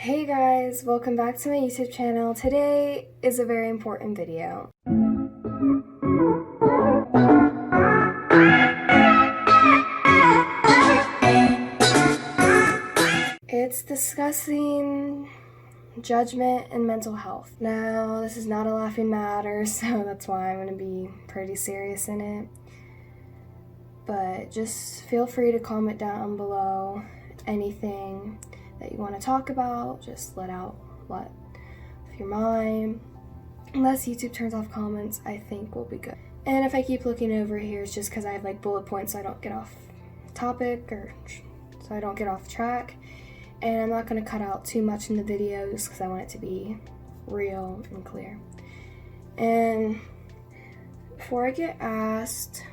Hey guys, welcome back to my YouTube channel. Today is a very important video. It's discussing judgment and mental health. Now, this is not a laughing matter, so that's why I'm going to be pretty serious in it. But just feel free to comment down below anything that you want to talk about. Just let out what of your mind. Unless YouTube turns off comments, I think we'll be good. And if I keep looking over here, it's just because I have like bullet points so I don't get off topic or so I don't get off track. And I'm not going to cut out too much in the video just because I want it to be real and clear. And before I get asked,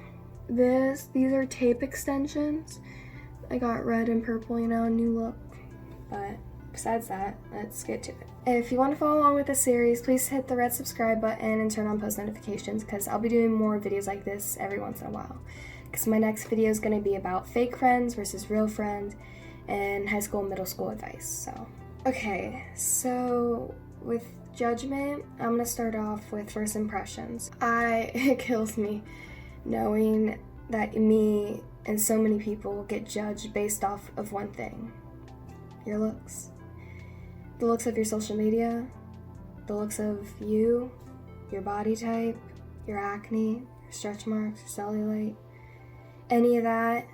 these are tape extensions. I got red and purple, you know, new look. But besides that, let's get to it. If you want to follow along with this series, please hit the red subscribe button and turn on post notifications because I'll be doing more videos like this every once in a while. Because my next video is going to be about fake friends versus real friends and high school and middle school advice. So, okay, so with judgment, I'm going to start off with first impressions. It kills me knowing that me and so many people get judged based off of one thing: your looks. The looks of your social media, the looks of you, your body type, your acne, your stretch marks, your cellulite, any of that,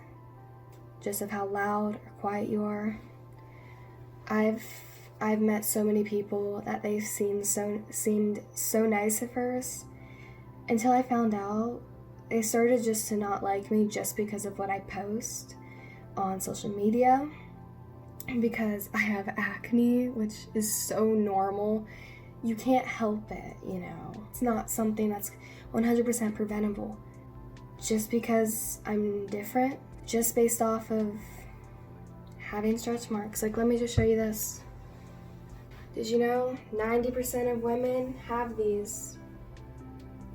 just of how loud or quiet you are. I've met so many people that they seemed so nice at first, until I found out they started just to not like me just because of what I post on social media. Because I have acne, which is so normal. You can't help it, you know. It's not something that's 100% preventable. Just because I'm different, just based off of having stretch marks. Like, let me just show you this. Did you know 90% of women have these?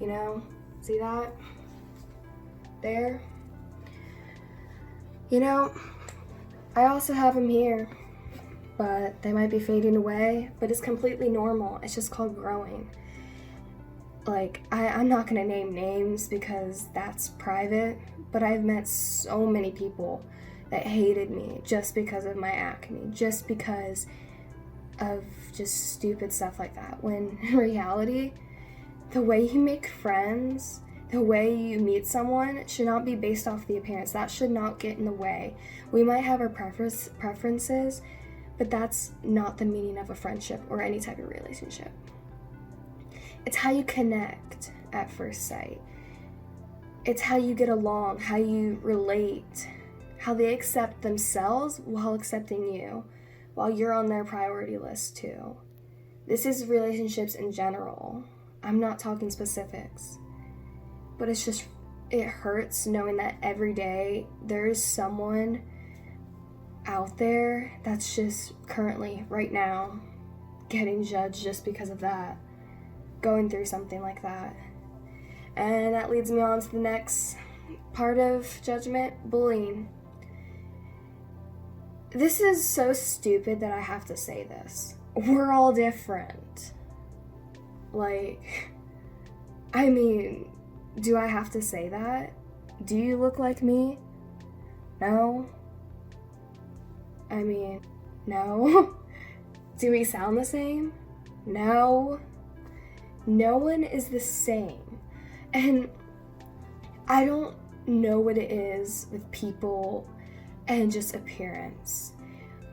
You know, see that? There. You know, I also have them here, but they might be fading away, but it's completely normal. It's just called growing. Like, I'm not gonna name names because that's private, but I've met so many people that hated me just because of my acne, just because of just stupid stuff like that. When in reality, the way you make friends, the way you meet someone should not be based off the appearance. That should not get in the way. We might have our preferences, but that's not the meaning of a friendship or any type of relationship. It's how you connect at first sight. It's how you get along, how you relate, how they accept themselves while accepting you, while you're on their priority list too. This is relationships in general. I'm not talking specifics. But it's just, it hurts knowing that every day there is someone out there that's just currently, right now, getting judged just because of that, going through something like that. And that leads me on to the next part of judgment: bullying. This is so stupid that I have to say this. We're all different. Like, I mean, do I have to say that? Do you look like me? No. I mean, no. Do we sound the same? No. No one is the same. And I don't know what it is with people and just appearance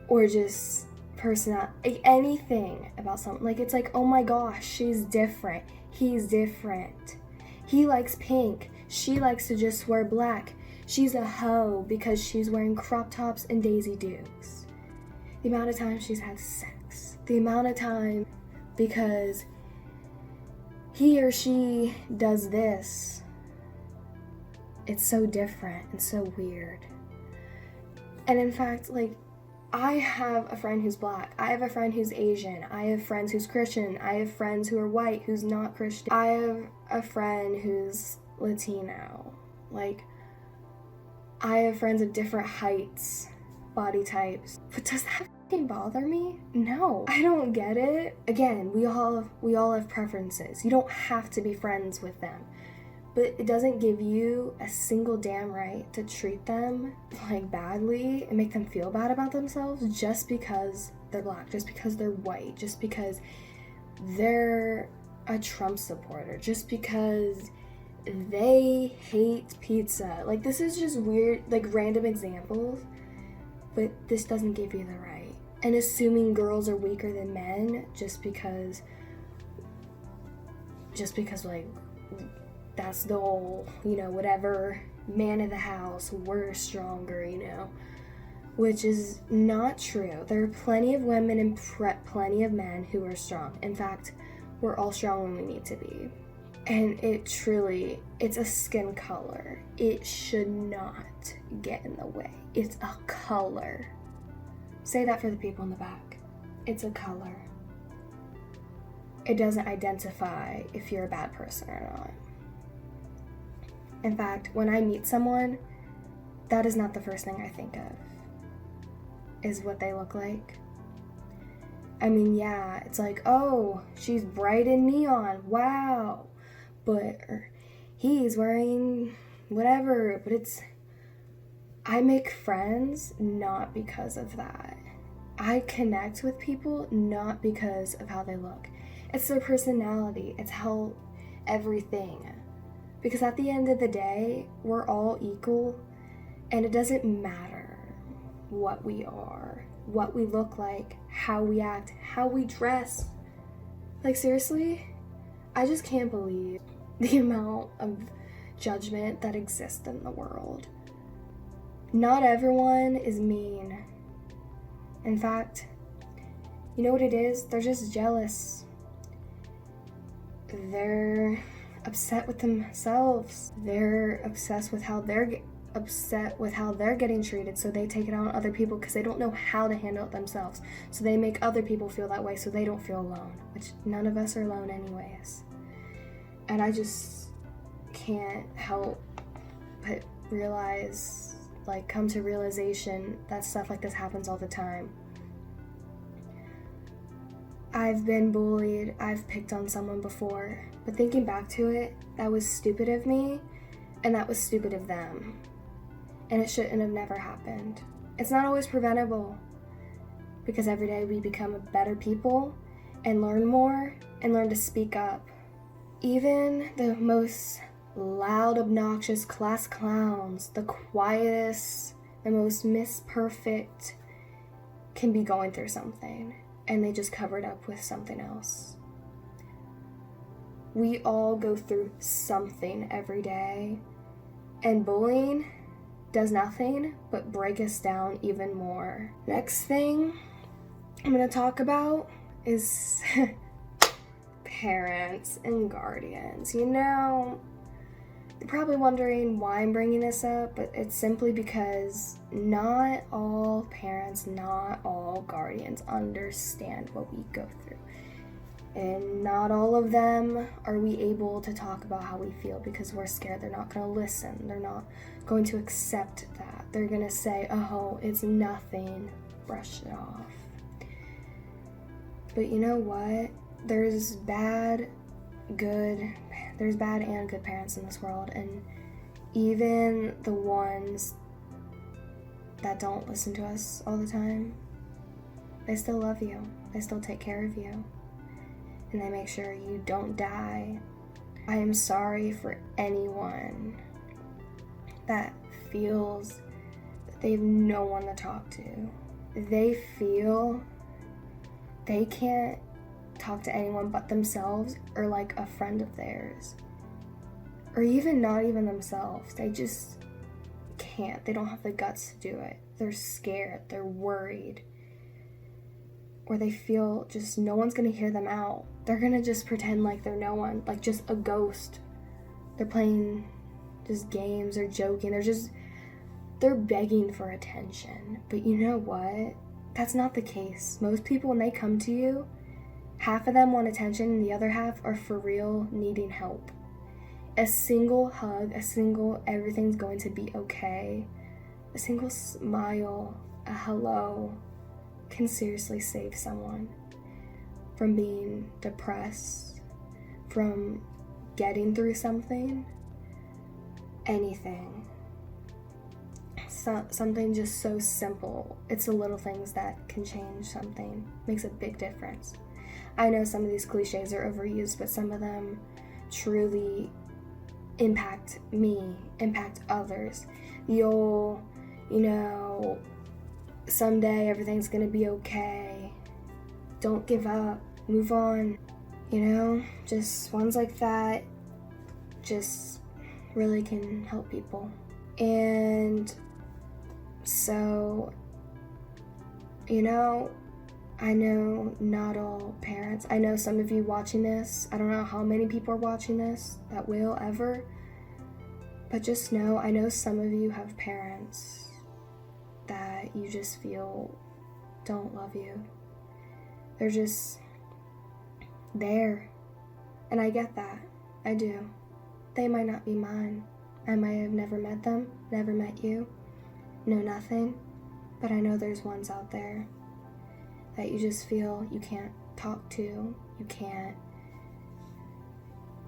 or just personality, like anything about something. Like, it's like, oh my gosh, she's different. He's different. He likes pink. She likes to just wear black. She's a hoe because she's wearing crop tops and Daisy Dukes. The amount of time she's had sex. The amount of time because he or she does this. It's so different and so weird. And in fact, like, I have a friend who's black. I have a friend who's Asian. I have friends who's Christian. I have friends who are white who's not Christian. I have a friend who's Latino. Like, I have friends of different heights, body types. But does that fucking bother me? No, I don't get it. Again, we all have preferences. You don't have to be friends with them. But it doesn't give you a single damn right to treat them like badly and make them feel bad about themselves just because they're black, just because they're white, just because they're a Trump supporter, just because they hate pizza. Like, this is just weird, like, random examples, but this doesn't give you the right. And assuming girls are weaker than men just because like, that's the whole, whatever, man of the house, we're stronger, which is not true. There are plenty of women and plenty of men who are strong. In fact, we're all strong when we need to be. And it's a skin color. It should not get in the way. It's a color. Say that for the people in the back. It's a color. It doesn't identify if you're a bad person or not. In fact, when I meet someone, that is not the first thing I think of, is what they look like. I mean, yeah, it's like, oh, she's bright and neon, wow. But he's wearing whatever, but I make friends not because of that. I connect with people not because of how they look. It's their personality, it's how everything. Because at the end of the day, we're all equal, and it doesn't matter what we are, what we look like, how we act, how we dress. Like, seriously, I just can't believe the amount of judgment that exists in the world. Not everyone is mean. In fact, you know what it is? They're just jealous. They're upset with themselves. They're obsessed with how they're getting treated, so they take it out on other people because they don't know how to handle it themselves. So they make other people feel that way so they don't feel alone, which none of us are alone anyways. And I just can't help but come to realization that stuff like this happens all the time. I've been bullied, I've picked on someone before, but thinking back to it, that was stupid of me, and that was stupid of them. And it shouldn't have never happened. It's not always preventable, because every day we become a better people, and learn more, and learn to speak up. Even the most loud, obnoxious class clowns, the quietest, the most misperfect, can be going through something, and they just cover it up with something else. We all go through something every day, and bullying does nothing but break us down even more. Next thing I'm going to talk about is parents and guardians. You're probably wondering why I'm bringing this up, but it's simply because not all parents, not all guardians understand what we go through. And not all of them are we able to talk about how we feel because we're scared. They're not going to listen. They're not going to accept that. They're going to say, oh, it's nothing. Brush it off. But you know what? There's bad and good parents in this world, and even the ones that don't listen to us all the time, they still love you. They still take care of you, and they make sure you don't die. I am sorry for anyone that feels that they have no one to talk to. They feel they can't talk to anyone but themselves or like a friend of theirs, or even not even themselves. They just can't. They don't have the guts to do it. They're scared, they're worried, or they feel just no one's gonna hear them out. They're gonna just pretend like they're no one, like just a ghost. They're playing just games or joking. They're begging for attention. But you know what? That's not the case. Most people, when they come to you, half of them want attention and the other half are for real needing help. A single hug, everything's going to be okay, a single smile, a hello, can seriously save someone from being depressed, from getting through something, anything. Something just so simple. It's the little things that can change something, makes a big difference. I know some of these cliches are overused, but some of them truly impact me, impact others. The old, someday everything's gonna be okay. Don't give up, move on. Just ones like that just really can help people. And so, I know not all parents, I know some of you watching this, I don't know how many people are watching this that will ever, but just know, I know some of you have parents that you just feel don't love you. They're just there. And I get that. I do. They might not be mine. I might have never met them, never met you, know nothing, but I know there's ones out there that you just feel you can't talk to, you can't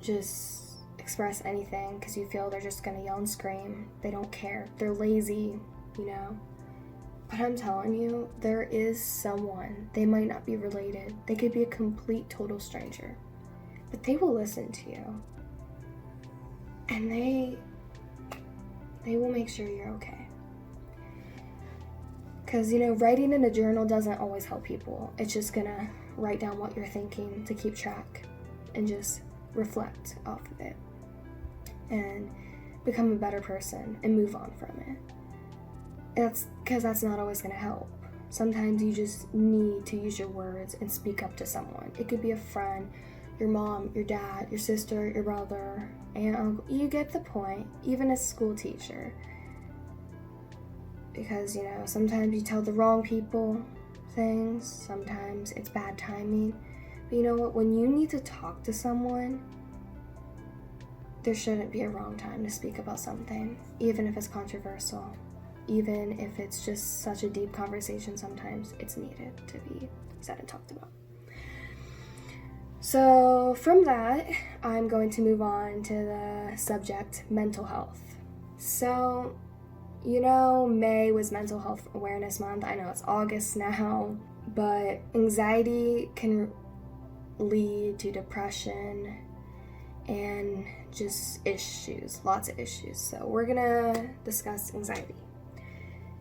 just express anything because you feel they're just gonna yell and scream. They don't care. They're lazy, But I'm telling you, there is someone. They might not be related. They could be a complete, total stranger. But they will listen to you. And they will make sure you're okay. Because, writing in a journal doesn't always help people. It's just gonna write down what you're thinking to keep track and just reflect off of it. And become a better person and move on from it. That's because that's not always going to help. Sometimes you just need to use your words and speak up to someone. It could be a friend, your mom, your dad, your sister, your brother, aunt, uncle. You get the point, even a school teacher. Because, sometimes you tell the wrong people things. Sometimes it's bad timing. But you know what? When you need to talk to someone, there shouldn't be a wrong time to speak about something, even if it's controversial. Even if it's just such a deep conversation, sometimes it's needed to be said and talked about. So from that, I'm going to move on to the subject, mental health. So, May was Mental Health Awareness Month. I know it's August now, but anxiety can lead to depression and just issues, lots of issues. So we're gonna discuss anxiety.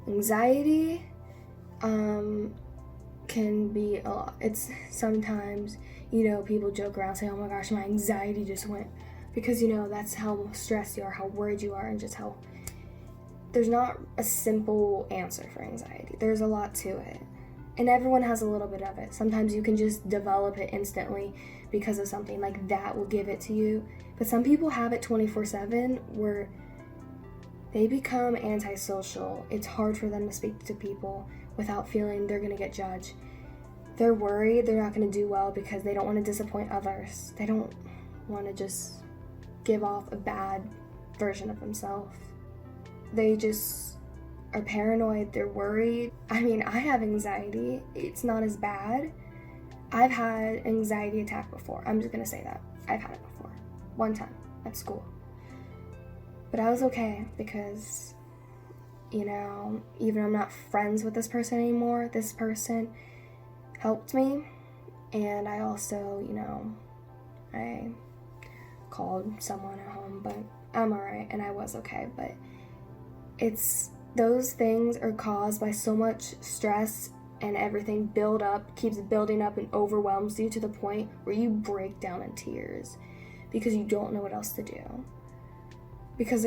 Anxiety can be a lot. It's sometimes, people joke around saying, oh my gosh, my anxiety just went. Because, that's how stressed you are, how worried you are, and just how there's not a simple answer for anxiety. There's a lot to it. And everyone has a little bit of it. Sometimes you can just develop it instantly because of something like that will give it to you. But some people have it 24/7 where they become antisocial. It's hard for them to speak to people without feeling they're going to get judged. They're worried they're not going to do well because they don't want to disappoint others. They don't want to just give off a bad version of themselves. They just are paranoid. They're worried. I have anxiety. It's not as bad. I've had an anxiety attack before. I'm just going to say that. I've had it before. One time at school. But I was okay because, even I'm not friends with this person anymore, this person helped me. And I also, I called someone at home, but I'm alright and I was okay. But those things are caused by so much stress and everything keeps building up and overwhelms you to the point where you break down in tears because you don't know what else to do. Because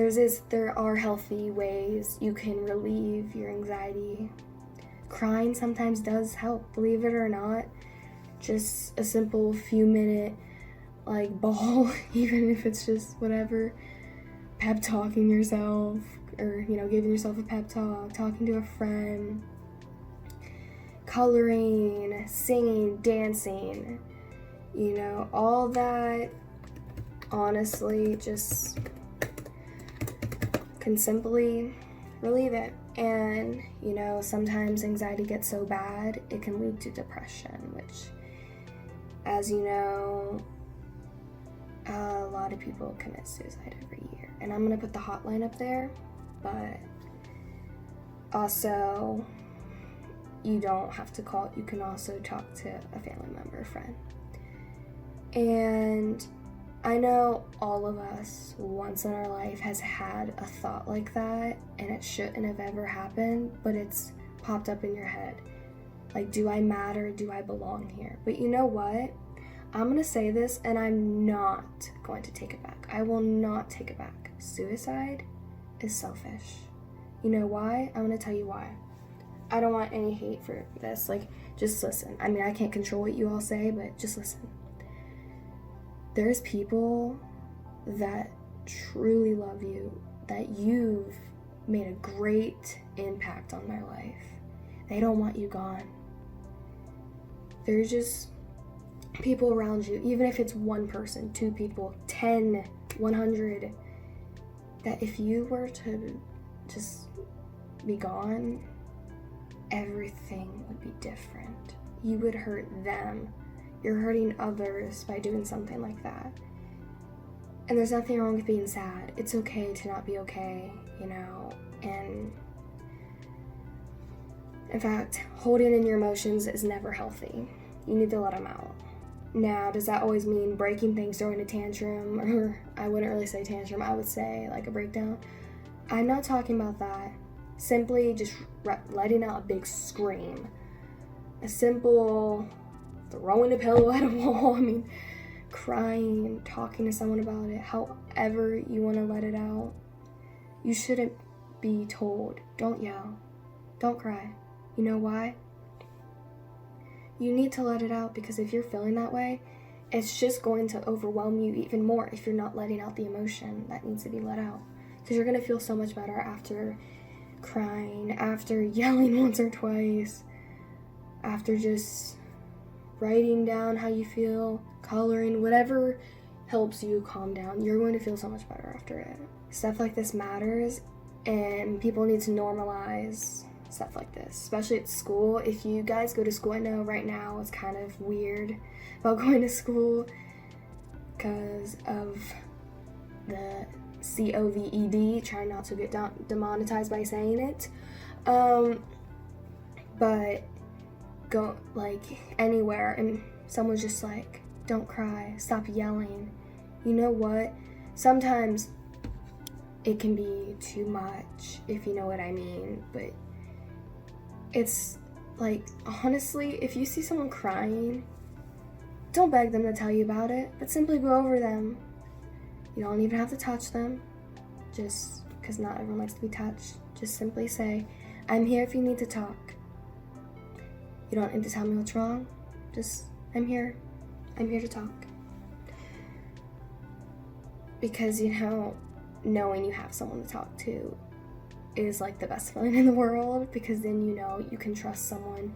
there are healthy ways you can relieve your anxiety. Crying sometimes does help, believe it or not. Just a simple few minute bawl, even if it's just whatever, pep talking yourself, or giving yourself a pep talk, talking to a friend, coloring, singing, dancing, all that honestly just can simply relieve it. And, you know, sometimes anxiety gets so bad, it can lead to depression, which, as you know, a lot of people commit suicide every year. And I'm gonna put the hotline up there, but also, you don't have to call. You can also talk to a family member, a friend. And I know all of us once in our life has had a thought like that, and it shouldn't have ever happened, but it's popped up in your head. Like, do I matter? Do I belong here? But you know what? I'm gonna say this, and I'm not going to take it back. I will not take it back. Suicide is selfish. You know why? I'm gonna tell you why. I don't want any hate for this. Like, just listen. I mean, I can't control what you all say, but just listen. There's people that truly love you, that you've made a great impact on their life. They don't want you gone. There's just people around you, even if it's one person, 2 people, 10, 100, that if you were to just be gone, everything would be different. You would hurt them. You're hurting others by doing something like that. And there's nothing wrong with being sad. It's okay to not be okay, you know? And in fact, holding in your emotions is never healthy. You need to let them out. Now, does that always mean breaking things, throwing a tantrum? Or I wouldn't really say tantrum, I would say like a breakdown. I'm not talking about that. Simply just letting out a big scream. A simple throwing a pillow at a wall. I mean, crying, talking to someone about it, however you want to let it out. You shouldn't be told, don't yell, don't cry. You know why? You need to let it out, because if you're feeling that way, it's just going to overwhelm you even more if you're not letting out the emotion that needs to be let out. Because you're going to feel so much better after crying, after yelling once or twice, after just writing down how you feel, coloring, whatever helps you calm down. You're going to feel so much better after it. Stuff like this matters, and people need to normalize stuff like this, especially at school. If you guys go to school, I know right now it's kind of weird about going to school because of the COVID, trying not to get demonetized by saying it. But go like anywhere and someone's just like, don't cry, stop yelling. You know what? Sometimes it can be too much, if you know what I mean, but it's like, honestly, if you see someone crying, don't beg them to tell you about it, but simply go over them. You don't even have to touch them, just because not everyone likes to be touched. Just simply say, I'm here if you need to talk. You don't need to tell me what's wrong. Just, I'm here to talk. Because, you know, knowing you have someone to talk to is like the best feeling in the world, because then you know you can trust someone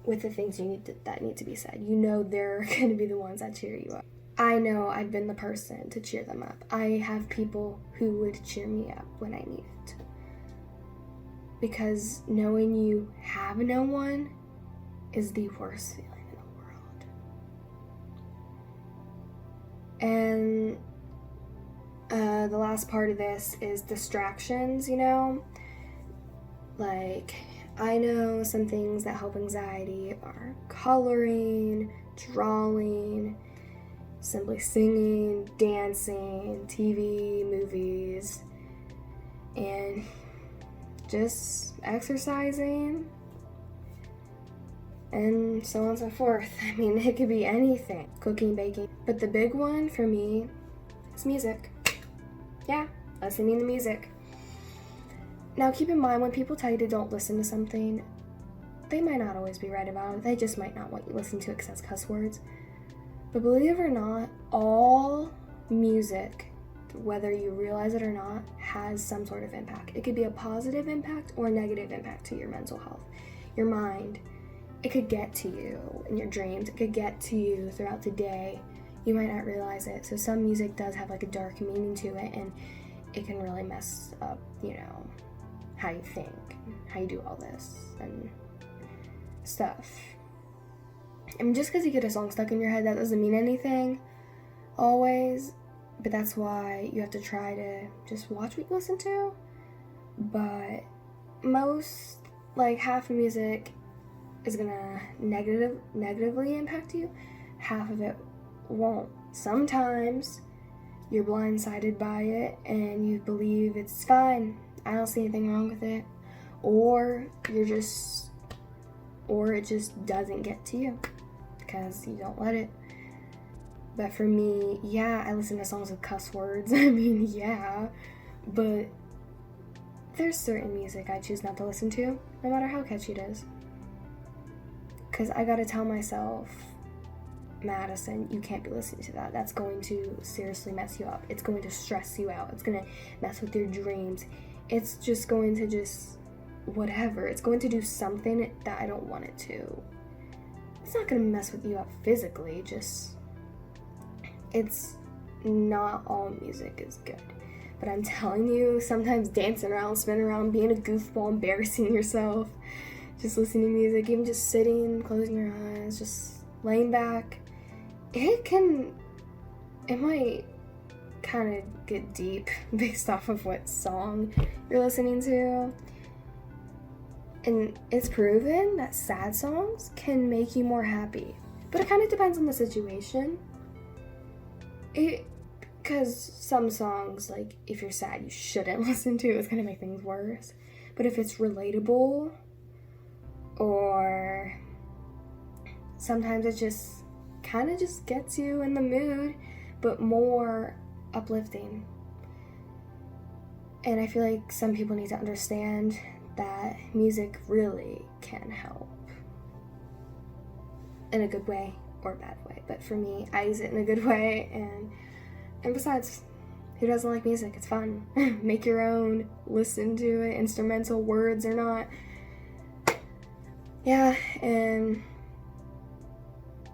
with the things that need to be said. You know they're going to be the ones that cheer you up. I know I've been the person to cheer them up. I have people who would cheer me up when I need it. Because knowing you have no one is the worst feeling in the world. And the last part of this is distractions, you know? Like, I know some things that help anxiety are coloring, drawing, simply singing, dancing, TV, movies, and just exercising, and so on and so forth. I mean, it could be anything. Cooking, baking. But the big one for me is music. Yeah, listening to music. Now keep in mind, when people tell you to don't listen to something, they might not always be right about it. They just might not want you to listen to it because it has cuss words. But believe it or not, all music, whether you realize it or not, has some sort of impact. It could be a positive impact or a negative impact to your mental health, your mind. It could get to you in your dreams. It could get to you throughout the day. You might not realize it. So some music does have like a dark meaning to it, and it can really mess up, you know, how you think, how you do all this and stuff. And just because you get a song stuck in your head, that doesn't mean anything always, but that's why you have to try to just watch what you listen to. But most, like, half of music is gonna negatively impact you, half of it won't. Sometimes you're blindsided by it and you believe it's fine, I don't see anything wrong with it, or it just doesn't get to you because you don't let it. But for me, yeah, I listen to songs with cuss words. I mean, yeah, but there's certain music I choose not to listen to, no matter how catchy it is. Because I gotta tell myself, Madison, you can't be listening to that. That's going to seriously mess you up. It's going to stress you out. It's gonna mess with your dreams. It's just going to whatever. It's going to do something that I don't want it to. It's not gonna mess with you up physically, it's not all music is good. But I'm telling you, sometimes dancing around, spinning around, being a goofball, embarrassing yourself, just listening to music, even just sitting, closing your eyes, just laying back, it might kind of get deep based off of what song you're listening to. And it's proven that sad songs can make you more happy. But it kind of depends on the situation. Because some songs, like, if you're sad, you shouldn't listen to. It's going to make things worse. But if it's relatable, or sometimes it just kind of just gets you in the mood, but more uplifting. And I feel like some people need to understand that music really can help. In a good way or a bad way. But for me, I use it in a good way, and besides, who doesn't like music? It's fun. Make your own, listen to it, instrumental, words or not. Yeah, and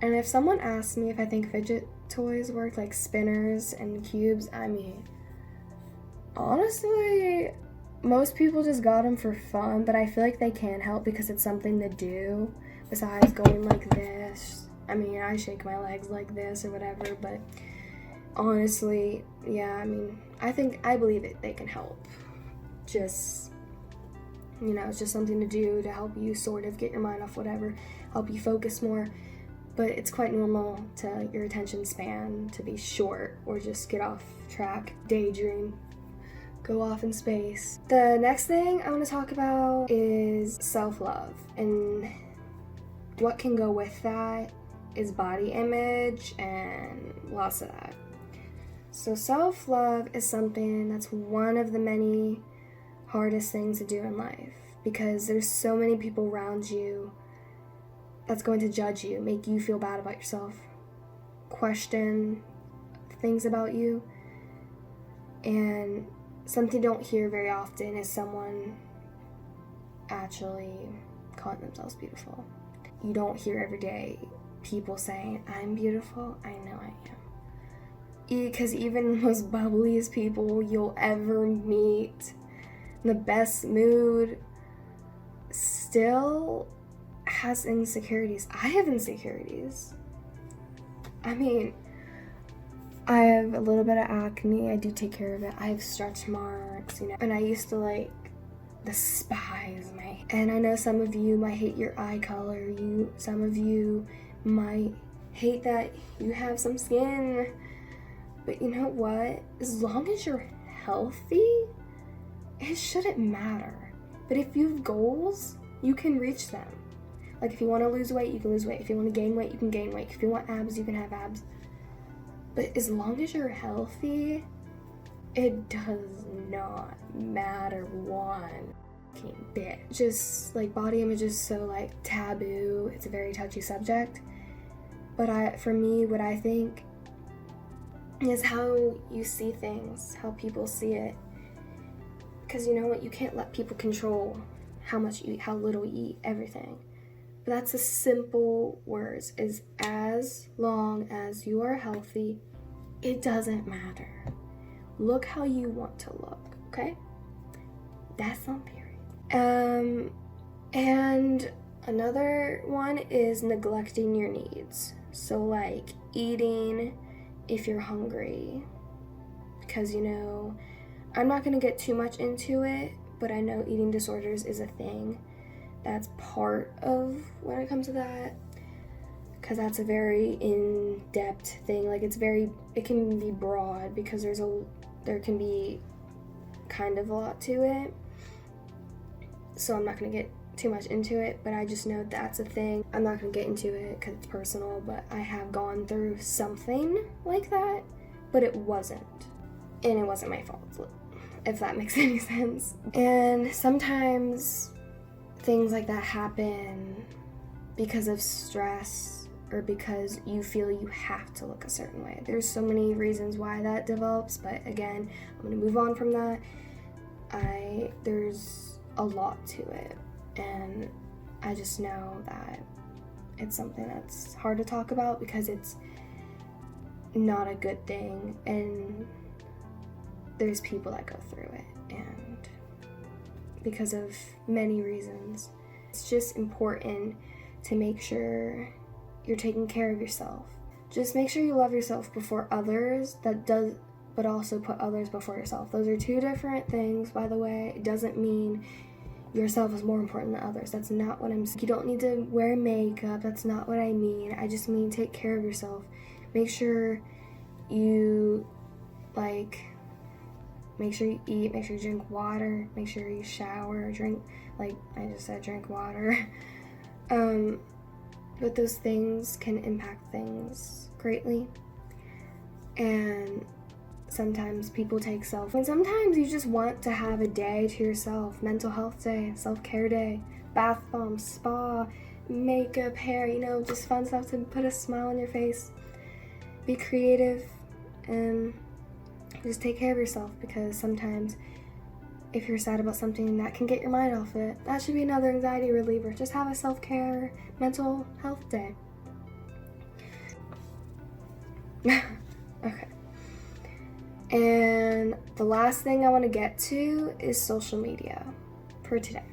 if someone asks me if I think fidget toys work, like spinners and cubes, I mean, honestly, most people just got them for fun, but I feel like they can help because it's something to do besides going like this. I mean, I shake my legs like this or whatever, but honestly, yeah, I mean, I believe it, they can help. Just, it's just something to do to help you sort of get your mind off whatever, help you focus more. But it's quite normal to your attention span to be short or just get off track, daydream, go off in space. The next thing I want to talk about is self-love, and what can go with that is body image and lots of that. So self-love is something that's one of the many hardest things to do in life, because there's so many people around you that's going to judge you, make you feel bad about yourself, question things about you. And something you don't hear very often is someone actually calling themselves beautiful. You don't hear every day people saying, I'm beautiful, I know I am. Because even the most bubbliest people you'll ever meet, in the best mood, still has insecurities. I have insecurities. I mean, I have a little bit of acne. I do take care of it. I have stretch marks, and I used to despise my, and I know some of you might hate your eye color. Some of you might hate that you have some skin. But you know what? As long as you're healthy, it shouldn't matter. But if you have goals, you can reach them. Like, if you want to lose weight, you can lose weight. If you want to gain weight, you can gain weight. If you want abs, you can have abs. But as long as you're healthy, it does not matter one bit. Just, body image is so, taboo. It's a very touchy subject. But for me, what I think is how you see things, how people see it. Because you know what? You can't let people control how much you eat, how little you eat, everything. But that's the simple words, is as long as you are healthy, it doesn't matter. Look how you want to look, okay? That's on period. And another one is neglecting your needs. So like eating if you're hungry, because I'm not going to get too much into it, but I know eating disorders is a thing. That's part of when it comes to that, because that's a very in-depth thing. Like it can be broad, because there can be kind of a lot to it. So I'm not going to get too much into it, but I just know that's a thing. I'm not going to get into it because it's personal, but I have gone through something like that, but it wasn't. And it wasn't my fault, if that makes any sense. And sometimes things like that happen because of stress or because you feel you have to look a certain way. There's so many reasons why that develops, but again, I'm going to move on from that. There's a lot to it, and I just know that it's something that's hard to talk about because it's not a good thing, and there's people that go through it, and because of many reasons. It's just important to make sure you're taking care of yourself. Just make sure you love yourself before others, but also put others before yourself. Those are two different things, by the way. It doesn't mean yourself is more important than others. That's not what I'm saying. You don't need to wear makeup. That's not what I mean. I just mean take care of yourself. Make sure you make sure you eat, make sure you drink water, make sure you shower, drink water. But those things can impact things greatly. And sometimes people take and sometimes you just want to have a day to yourself, mental health day, self-care day, bath bomb, spa, makeup, hair, just fun stuff to put a smile on your face. Be creative and just take care of yourself, because sometimes if you're sad about something, that can get your mind off it. That should be another anxiety reliever. Just have a self-care mental health day. Okay. And the last thing I want to get to is social media for today.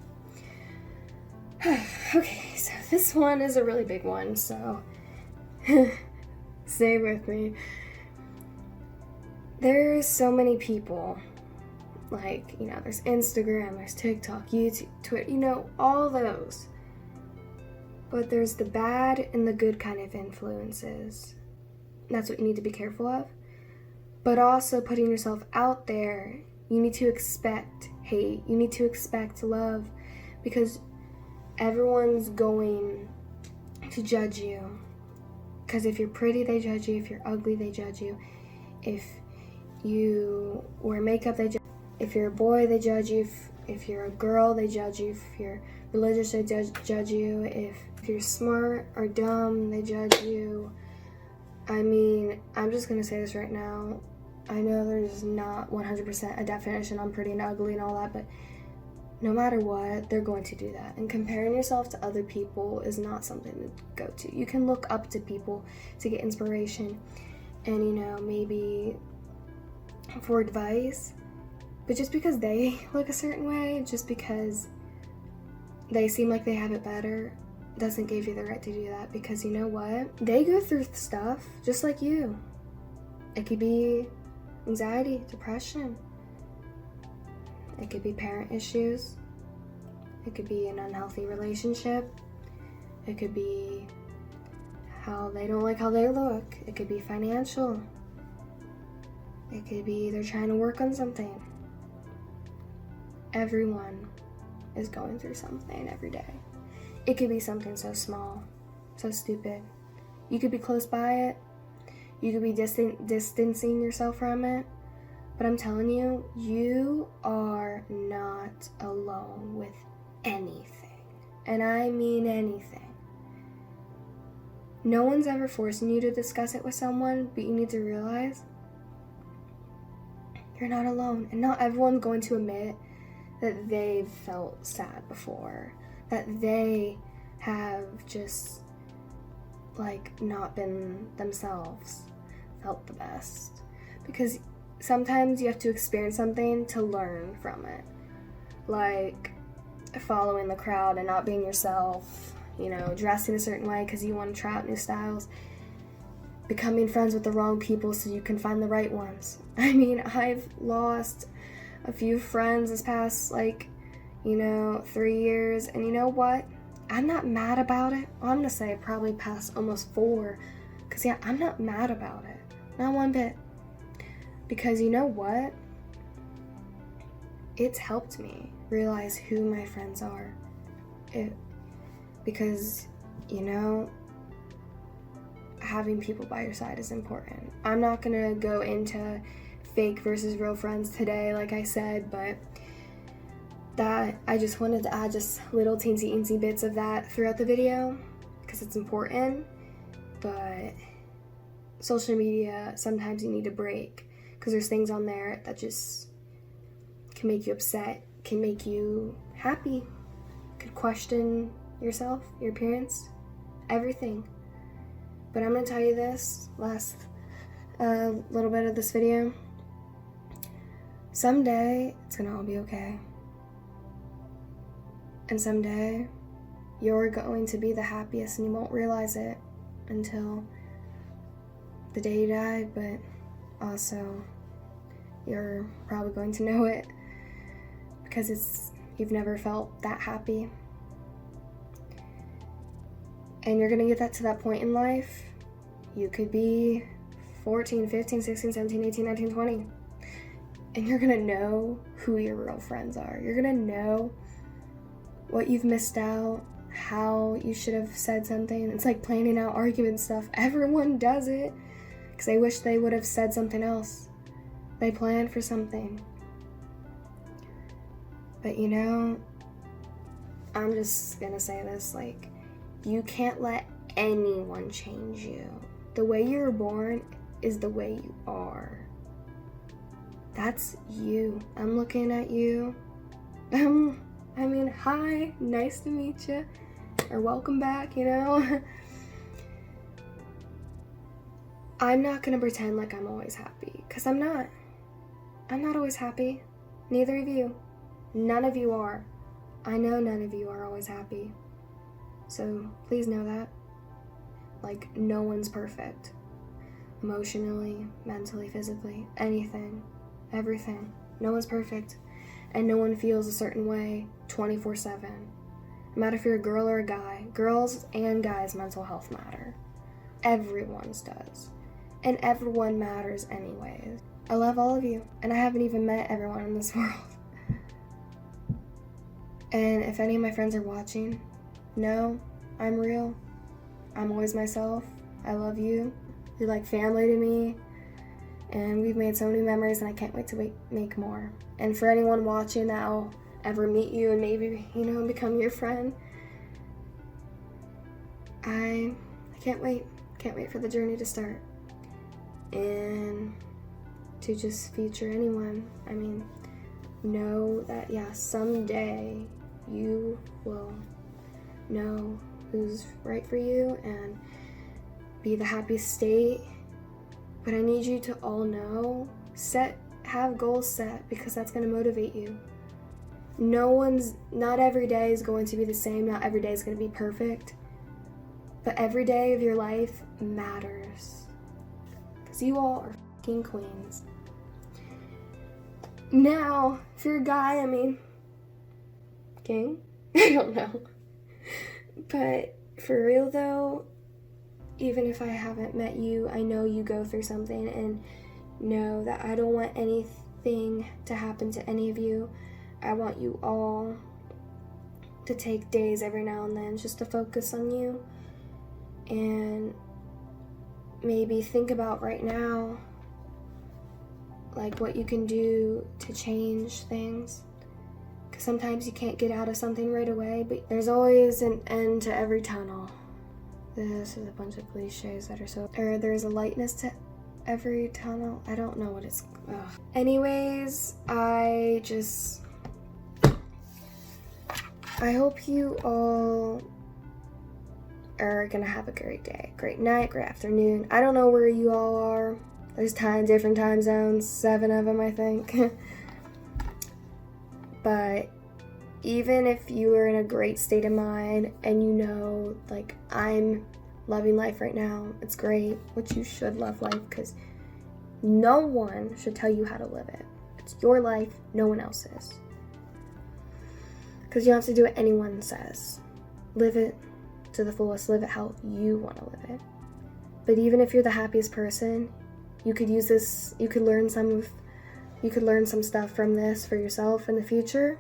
Okay, so this one is a really big one, so stay with me. There's so many people, there's Instagram, there's TikTok, YouTube, Twitter, all those. But there's the bad and the good kind of influences. That's what you need to be careful of. But also putting yourself out there, you need to expect hate, you need to expect love, because everyone's going to judge you. Because if you're pretty, they judge you. If you're ugly, they judge you. If you wear makeup, they judge you. If you're a boy, they judge you. If you're a girl, they judge you. If you're religious, they judge you. If you're smart or dumb, they judge you. I mean, I'm just going to say this right now. I know there's not 100% a definition on pretty and ugly and all that, but no matter what, they're going to do that. And comparing yourself to other people is not something to go to. You can look up to people to get inspiration and, maybe for advice, but just because they look a certain way, just because they seem like they have it better, doesn't give you the right to do that, because you know what? They go through stuff just like you. It could be anxiety, depression. It could be parent issues. It could be an unhealthy relationship. It could be how they don't like how they look. It could be financial. It could be they're trying to work on something. Everyone is going through something every day. It could be something so small, so stupid. You could be close by it. You could be distancing yourself from it. But I'm telling you, you are not alone with anything. And I mean anything. No one's ever forcing you to discuss it with someone, but you need to realize you're not alone. And not everyone's going to admit that they've felt sad before, that they have just not been themselves, felt the best. Because sometimes you have to experience something to learn from it. following the crowd and not being yourself, you know, dressing a certain way because you want to try out new styles, becoming friends with the wrong people so you can find the right ones. I mean, I've lost a few friends this past, 3 years, and you know what? I'm not mad about it. Well, I'm gonna say probably past almost 4, because yeah, I'm not mad about it. Not one bit. Because you know what? It's helped me realize who my friends are. Because, you know, having people by your side is important. I'm not gonna go into fake versus real friends today, like I said, but that I just wanted to add just little teensy bits of that throughout the video because it's important. But social media, sometimes you need to break because there's things on there that just can make you upset, can make you happy, could question yourself, your appearance, everything. But I'm gonna tell you this last little bit of this video. Someday it's gonna all be okay. And someday you're going to be the happiest and you won't realize it until the day you die, but also you're probably going to know it because you've never felt that happy. And you're gonna get that to that point in life. You could be 14, 15, 16, 17, 18, 19, 20. And you're gonna know who your real friends are. You're gonna know what you've missed out, how you should have said something. It's like planning out argument stuff. Everyone does it because they wish they would have said something else. They planned for something. But you know, I'm just gonna say this, you can't let anyone change you. The way you were born is the way you are. That's you. I'm looking at you. Hi, nice to meet you, or welcome back, you know. I'm not gonna pretend like I'm always happy, because I'm not. I'm not always happy. Neither of you. None of you are. I know none of you are always happy. So please know that. No one's perfect. Emotionally, mentally, physically, anything, everything. No one's perfect. And no one feels a certain way 24/7. No matter if you're a girl or a guy. Girls and guys' mental health matter. Everyone's does. And everyone matters anyways. I love all of you. And I haven't even met everyone in this world. And if any of my friends are watching, no, I'm real. I'm always myself. I love you. You're like family to me. And we've made so many memories, and I can't wait to make more. And for anyone watching that'll ever meet you and maybe, become your friend, I can't wait. Can't wait for the journey to start. And to just feature anyone. Know that, someday you will know who's right for you and be the happiest state. But I need you to all know, have goals set, because that's going to motivate you. Not every day is going to be the same, not every day is going to be perfect, but every day of your life matters. Because you all are fucking queens. Now, if you're a guy, king? I don't know. But for real though, even if I haven't met you, I know you go through something, and know that I don't want anything to happen to any of you. I want you all to take days every now and then just to focus on you and maybe think about right now what you can do to change things. Because sometimes you can't get out of something right away, but there's always an end to every tunnel. This is a bunch of cliches that are there's a lightness to every tunnel. I don't know what it's. Anyways, I hope you all are gonna have a great day, great night, great afternoon. I don't know where you all are. There's different time zones, 7 of them, I think. But even if you are in a great state of mind and you know, like, I'm loving life right now, it's great, which you should love life, because no one should tell you how to live it. It's your life, no one else's. Because you don't have to do what anyone says. Live it to the fullest, live it how you want to live it. But even if you're the happiest person, you could use this, you could learn some stuff from this for yourself in the future,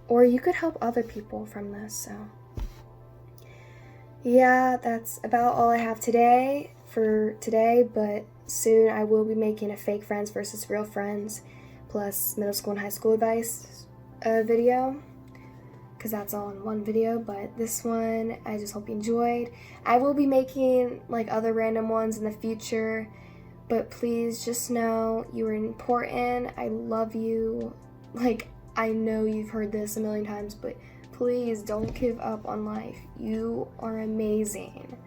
or you could help other people from this. So yeah, that's about all I have for today, but soon I will be making a fake friends versus real friends plus middle school and high school advice video, because that's all in one video. But this one, I just hope you enjoyed. I will be making like other random ones in the future, but please just know you are important. I love you. Like, I know you've heard this a million times, but please don't give up on life. You are amazing.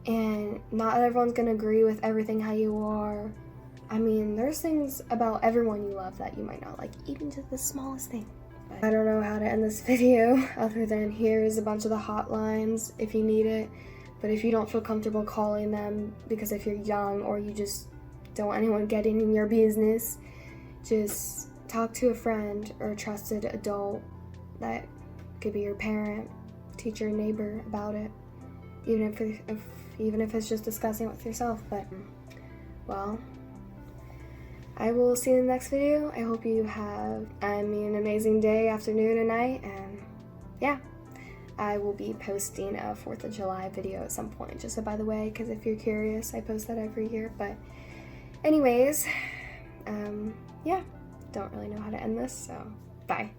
And not everyone's gonna agree with everything how you are. I mean, there's things about everyone you love that you might not like, even to the smallest thing. But I don't know how to end this video other than here's a bunch of the hotlines if you need it. But if you don't feel comfortable calling them, because if you're young or you just don't want anyone getting in your business, just talk to a friend or a trusted adult. That could be your parent, teacher, neighbor about it, even if it's just discussing it with yourself. But, well, I will see you in the next video. I hope you have, an amazing day, afternoon, and night, and yeah. I will be posting a 4th of July video at some point, just so by the way, because if you're curious, I post that every year. But anyways, yeah, don't really know how to end this, so bye.